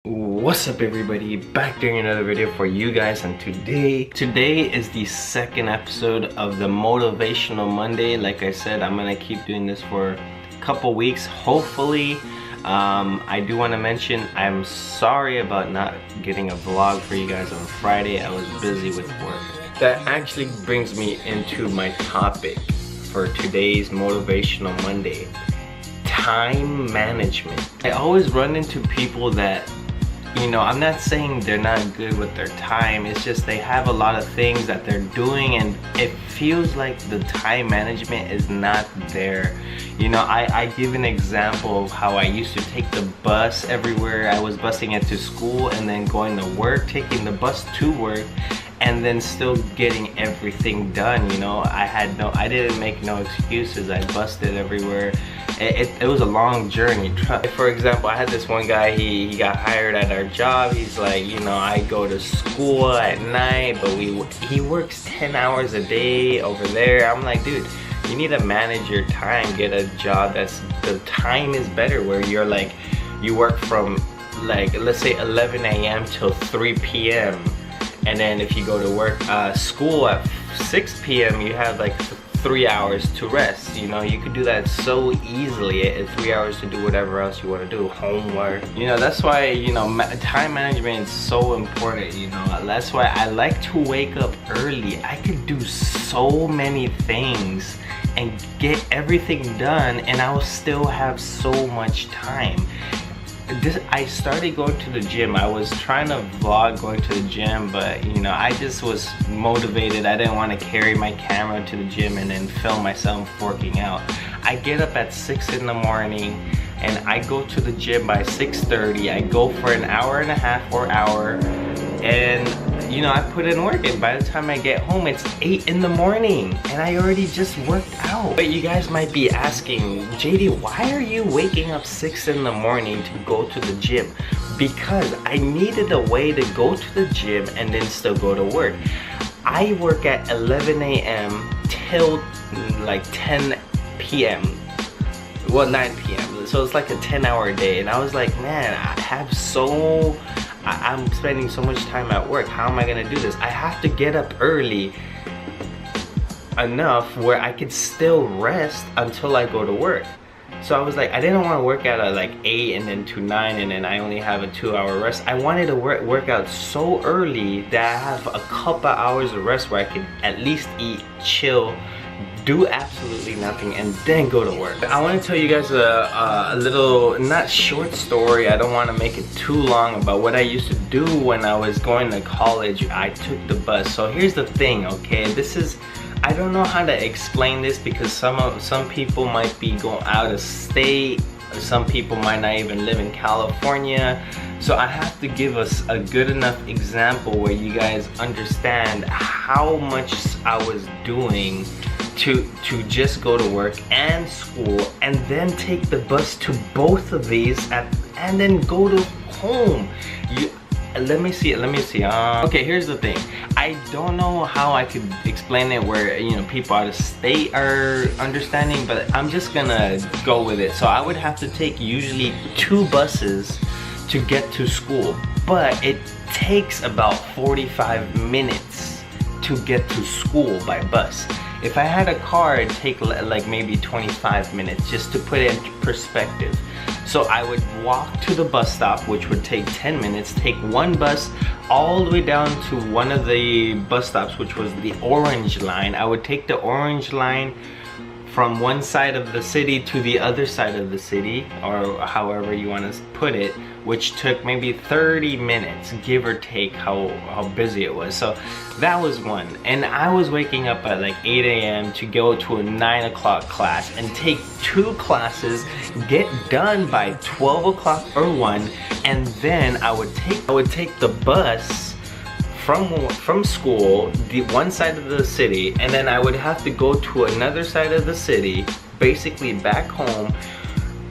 What's up everybody, back doing another video for you guys, and today is the second episode of the Motivational Monday. Like I said, I'm gonna keep doing this for a couple weeks, hopefully. I do want to mention I'm sorry about not getting a vlog for you guys on Friday. I was busy with work. That actually brings me into my topic for today's Motivational Monday: time management. I always run into people that, you know, I'm not saying they're not good with their time, it's just they have a lot of things that they're doing and it feels like the time management is not there. You know, I give an example of how I used to take the bus everywhere. I was busing it to school and then going to work, taking the bus to work, and then still getting everything done. You know, I didn't make no excuses. I busted everywhere. It was a long journey. For example, I had this one guy, he got hired at our job. He's like, you know, I go to school at night, but he works 10 hours a day over there. I'm like, dude, you need to manage your time, get a job that's, the time is better, where you're like, you work from, like, let's say 11 a.m. till 3 p.m. and then if you go to work, school at 6 p.m. you have like 3 hours to rest. You know, you could do that so easily. 3 hours to do whatever else you want to do, homework. You know, that's why, you know, time management is so important. You know, that's why I like to wake up early. I could do so many things and get everything done, and I will still have so much time. I started going to the gym. I was trying to vlog going to the gym, but you know, I just was motivated. I didn't want to carry my camera to the gym and then film myself working out. I get up at 6 in the morning and I go to the gym by 6:30. I go for an hour and a half or hour, and you know, I put in work, and by the time I get home it's 8 in the morning and I already just worked out. But you guys might be asking, JD, why are you waking up 6 in the morning to go to the gym? Because I needed a way to go to the gym and then still go to work. I work at 11 a.m. till like 10 p.m. well, 9 p.m. so it's like a 10-hour day, and I was like, man, I'm spending so much time at work. How am I gonna do this? I have to get up early enough where I could still rest until I go to work. So I was like, I didn't want to work out at like 8 and then to 9 and then I only have a 2-hour rest. I wanted to work out so early that I have a couple hours of rest where I could at least eat, chill, do absolutely nothing, and then go to work. I want to tell you guys a little, not short story, I don't want to make it too long, about what I used to do when I was going to college. I took the bus. So here's the thing, okay, this is, I don't know how to explain this because some people might be going out of state, some people might not even live in California. So I have to give us a good enough example where you guys understand how much I was doing to just go to work and school, and then take the bus to both of these and then go to home. Let me see. Okay, here's the thing. I don't know how I could explain it where, you know, people out of state are understanding, but I'm just gonna go with it. So I would have to take usually 2 buses to get to school, but it takes about 45 minutes to get to school by bus. If I had a car, it'd take like maybe 25 minutes, just to put it in perspective. So I would walk to the bus stop, which would take 10 minutes, take one bus all the way down to one of the bus stops, which was the Orange Line. I would take the Orange Line from one side of the city to the other side of the city, or however you want to put it, which took maybe 30 minutes, give or take how busy it was. So that was one. And I was waking up at like 8 a.m. to go to a 9 o'clock class and take 2 classes, get done by 12 o'clock or 1, and then I would take the bus from school, the one side of the city, and then I would have to go to another side of the city, basically back home.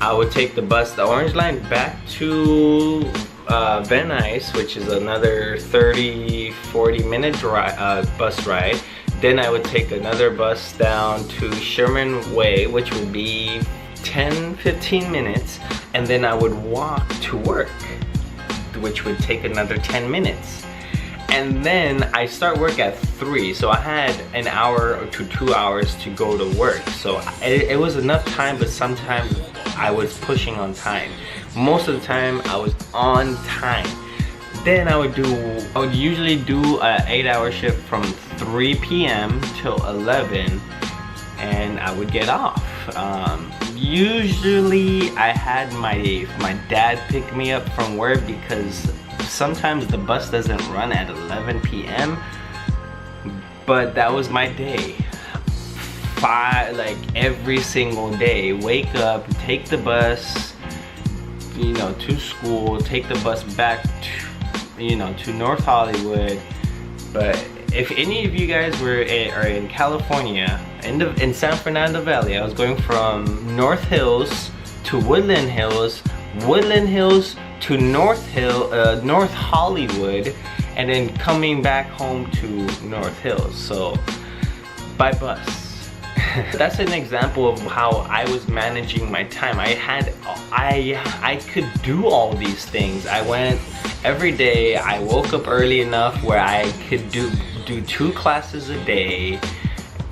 I would take the bus, the Orange Line, back to Van Nuys, which is another 30-40 minute bus ride. Then I would take another bus down to Sherman Way, which would be 10-15 minutes, and then I would walk to work. which would take another 10 minutes. And then I start work at 3, so I had an hour to 2 hours to go to work. So it was enough time, but sometimes I was pushing on time. Most of the time I was on time. Then I would usually do an 8-hour shift from 3 p.m. till 11, and I would get off. Usually I had my dad pick me up from work, because sometimes the bus doesn't run at 11 p.m. but that was my day. Like every single day, wake up, take the bus, you know, to school, take the bus back to, you know, to North Hollywood. But if any of you guys are in California, in San Fernando Valley, I was going from North Hills to Woodland Hills to North Hollywood, and then coming back home to North Hills, so by bus. That's an example of how I was managing my time. I could do all these things. I went every day. I woke up early enough where I could do 2 classes a day.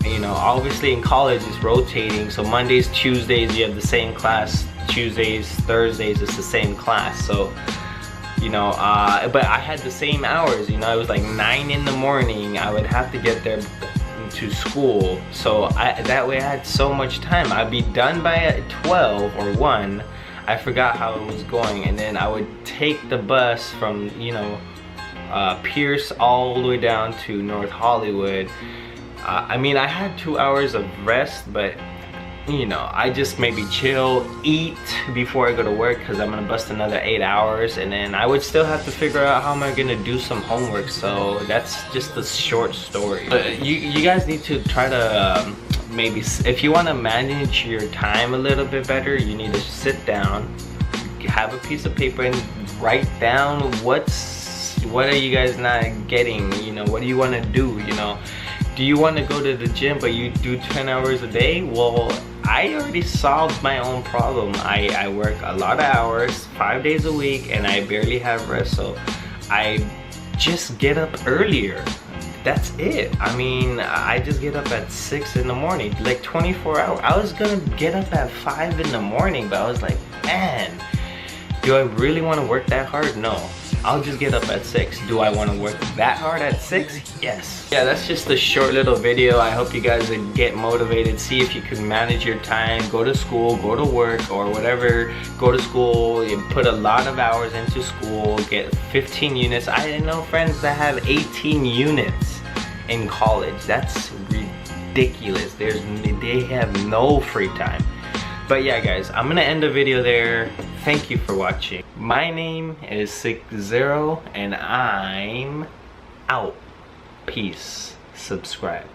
You know, obviously in college it's rotating, so Mondays, Tuesdays you have the same class, Tuesdays, Thursdays it's the same class. So, you know, but I had the same hours. You know, it was like 9 in the morning. I would have to get there to school, so that way I had so much time. I'd be done by 12 or 1. I forgot how it was going, and then I would take the bus from, you know, Pierce all the way down to North Hollywood. I mean, I had 2 hours of rest, but you know, I just maybe chill, eat before I go to work, because I'm gonna bust another 8 hours, and then I would still have to figure out how am I gonna do some homework. So that's just a short story. But you guys need to try to maybe, if you want to manage your time a little bit better, you need to sit down, have a piece of paper, and write down what are you guys not getting. You know, what do you want to do? You know, do you want to go to the gym but you do 10 hours a day? Well, I already solved my own problem. I work a lot of hours, 5 days a week, and I barely have rest, so I just get up earlier. That's it. I mean, I just get up at 6 in the morning, like 24 hours. I was gonna get up at 5 in the morning, but I was like, man, do I really want to work that hard? No. I'll just get up at 6. Do I want to work that hard at 6? Yes. Yeah, that's just a short little video. I hope you guys would get motivated, see if you can manage your time, go to school, go to work, or whatever. Go to school, you put a lot of hours into school, get 15 units. I know friends that have 18 units in college. That's ridiculous. They have no free time. But yeah, guys, I'm gonna end the video there. Thank you for watching. My name is Sikhzero, and I'm out. Peace. Subscribe.